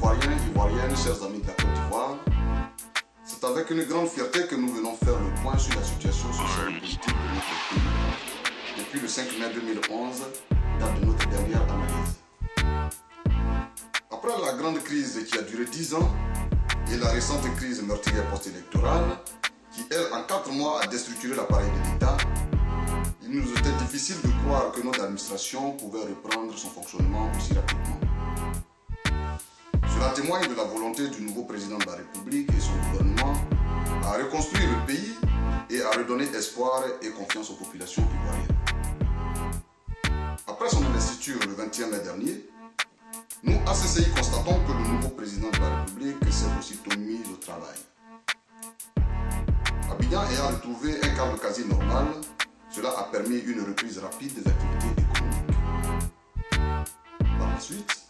Ivoiriens, Ivoiriennes, chers amis de la Côte d'Ivoire, c'est avec une grande fierté que nous venons faire le point sur la situation sociale et politique de notre pays depuis le 5 mai 2011, date de notre dernière analyse. Après la grande crise qui a duré 10 ans et la récente crise meurtrière post-électorale qui, elle, en 4 mois a déstructuré l'appareil de l'État, il nous était difficile de croire que notre administration pouvait reprendre son fonctionnement aussi rapidement. Cela témoigne de la volonté du nouveau président de la République et son gouvernement à reconstruire le pays et à redonner espoir et confiance aux populations ivoiriennes. Après son investiture le 21 mai dernier, nous, ACCI, constatons que le nouveau président de la République s'est aussitôt mis au travail. Abidjan ayant retrouvé un cadre quasi normal, cela a permis une reprise rapide des activités économiques. Par la suite,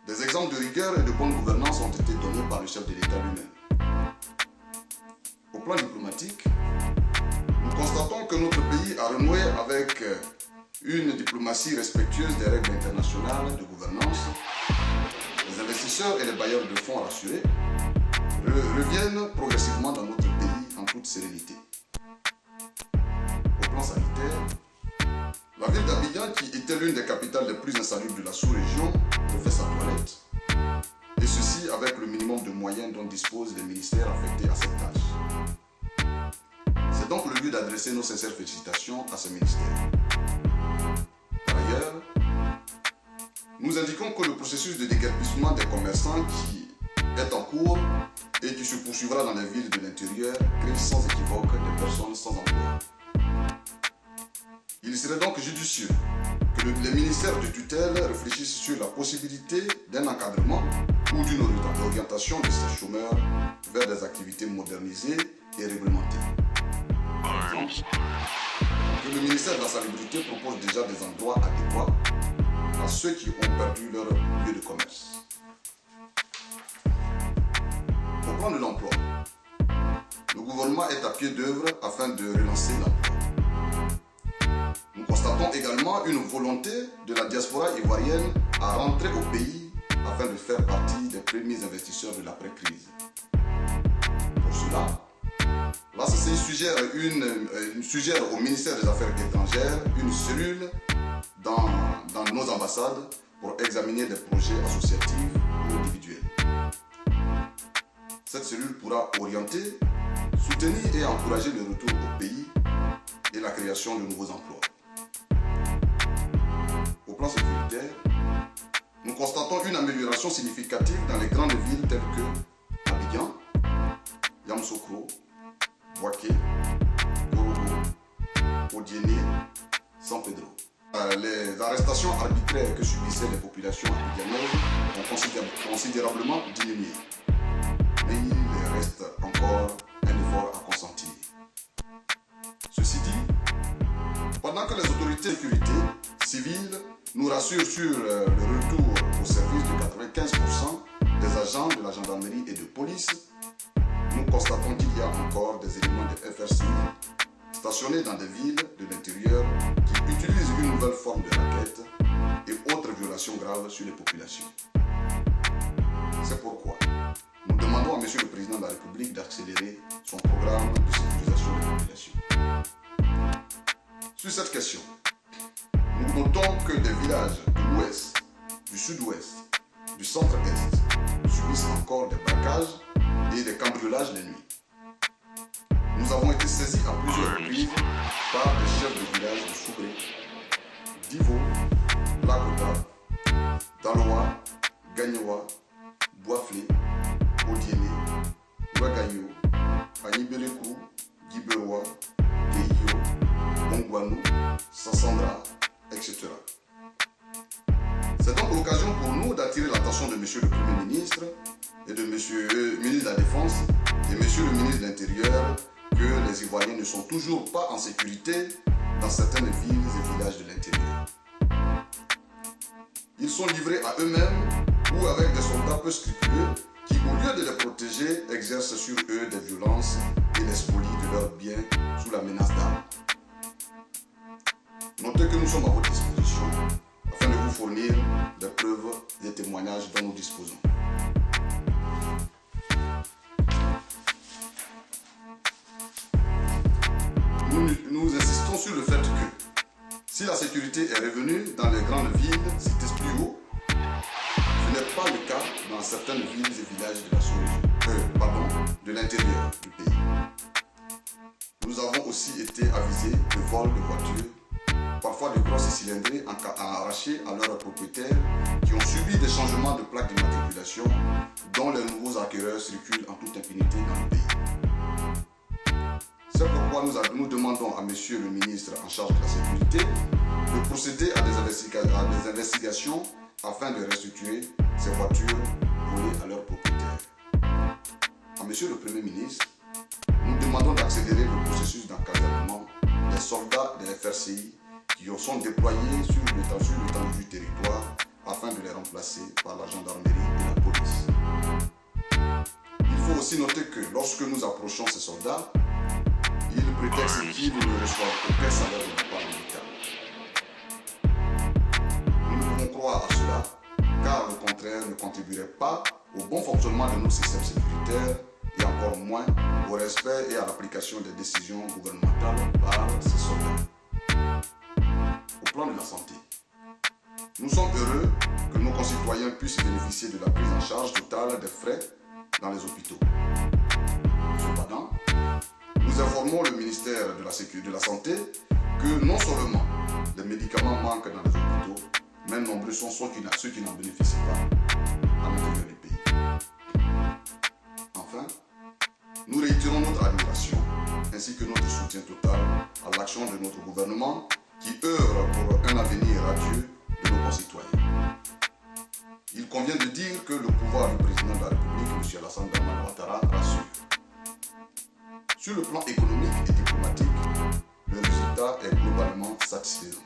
des exemples de rigueur et de bonne gouvernance ont été donnés par le chef de l'État lui-même. Au plan diplomatique, nous constatons que notre pays a renoué avec une diplomatie respectueuse des règles internationales de gouvernance. Les investisseurs et les bailleurs de fonds rassurés reviennent progressivement dans notre pays en toute sérénité. Au plan sanitaire, la ville d'Abidjan, qui était l'une des capitales les plus insalubres de la sous-région, refait sa toilette. Et ceci avec le minimum de moyens dont disposent les ministères affectés à cette tâche. C'est donc le lieu d'adresser nos sincères félicitations à ces ministères. Par ailleurs, nous indiquons que le processus de déguerpissement des commerçants qui est en cours et qui se poursuivra dans les villes de l'intérieur crée sans équivoque des personnes sans emploi. Il serait donc judicieux que les ministères de tutelle réfléchissent sur la possibilité d'un encadrement ou d'une orientation de ces chômeurs vers des activités modernisées et réglementées. Par exemple, que le ministère de la Salubrité propose déjà des endroits adéquats à ceux qui ont perdu leur lieu de commerce. Au plan de l'emploi, le gouvernement est à pied d'œuvre afin de relancer l'emploi. Nous constatons également une volonté de la diaspora ivoirienne à rentrer au pays afin de faire partie des premiers investisseurs de l'après-crise. Pour cela, l'ACCI suggère au ministère des Affaires étrangères une cellule dans nos ambassades pour examiner des projets associatifs ou individuels. Cette cellule pourra orienter, soutenir et encourager le retour au pays et la création de nouveaux emplois. Au plan sécuritaire, nous constatons une amélioration significative dans les grandes villes telles que Abidjan, Yamoussoukro, Bouaké, Korogo, Odiéné, San Pedro. Les arrestations arbitraires que subissaient les populations abidjanaises ont considérablement diminué. Mais il reste encore un effort à consentir. Ceci dit, pendant que les autorités de sécurité civiles nous rassurent sur le retour au service de 95% des agents de la gendarmerie et de police, nous constatons qu'il y a encore des éléments de FRCI stationnés dans des villes de l'intérieur qui utilisent une nouvelle forme de raquette et autres violations graves sur les populations. C'est pourquoi nous demandons à M. le Président de la République d'accélérer son programme de sécurisation des populations. Sur cette question, nous notons que des villages de l'ouest, du sud-ouest, du centre-est subissent encore des braquages et des cambriolages la nuit. Nous avons été saisis à plusieurs reprises par des chefs de village de Soubré, Divo, Lakota, Daloa, Gagnoa, Boaflé, Odiéné, Ouagayo, Anibelekou, Guiberoa, Guéio, Bongouanou, Sassandra, etc. C'est donc l'occasion pour nous d'attirer l'attention de M. le Premier ministre et de M. le ministre de la Défense et M. le ministre de l'Intérieur que les Ivoiriens ne sont toujours pas en sécurité dans certaines villes et villages de l'intérieur. Ils sont livrés à eux-mêmes ou avec des soldats peu scrupuleux qui, au lieu de les protéger, exercent sur eux des violences et les spolient de leurs biens sous la menace d'armes. Notez que nous sommes à votre disposition afin de vous fournir des preuves et des témoignages dont nous disposons. Nous insistons sur le fait que si la sécurité est revenue dans les grandes villes cités plus haut, ce n'est pas le cas dans certaines villes et villages de la sous-région, de l'intérieur du pays. Nous avons aussi été avisés de vol de voitures, parfois de grosses cylindrées arrachées à leurs propriétaires qui ont subi des changements de plaques d'immatriculation dont les nouveaux acquéreurs circulent en toute impunité dans le pays. C'est pourquoi nous demandons à Monsieur le ministre en charge de la sécurité de procéder à des investigations afin de restituer ces voitures volées à leurs propriétaires. À Monsieur le Premier ministre, nous demandons d'accélérer le processus d'encadrement des soldats des FRCI qui sont déployés sur l'étendue du territoire afin de les remplacer par la gendarmerie et la police. Il faut aussi noter que lorsque nous approchons ces soldats, ils prétextent qu'ils ne reçoivent aucun salaire de la part militaire. Nous ne pouvons croire à cela, car le contraire ne contribuerait pas au bon fonctionnement de nos systèmes sécuritaires et encore moins au respect et à l'application des décisions gouvernementales par ces soldats. Au plan de la santé, nous sommes heureux que nos concitoyens puissent bénéficier de la prise en charge totale des frais dans les hôpitaux. Cependant, nous informons le ministère de la Santé que non seulement les médicaments manquent dans les hôpitaux, mais nombreux sont ceux qui n'en bénéficient pas à l'intérieur du pays. Enfin, nous réitérons notre admiration ainsi que notre soutien total à l'action de notre gouvernement qui œuvre pour un avenir radieux de nos concitoyens. Il convient de dire que le pouvoir du président de la République, M. Alassane Dramane Ouattara, rassure. Sur le plan économique et diplomatique, le résultat est globalement satisfaisant.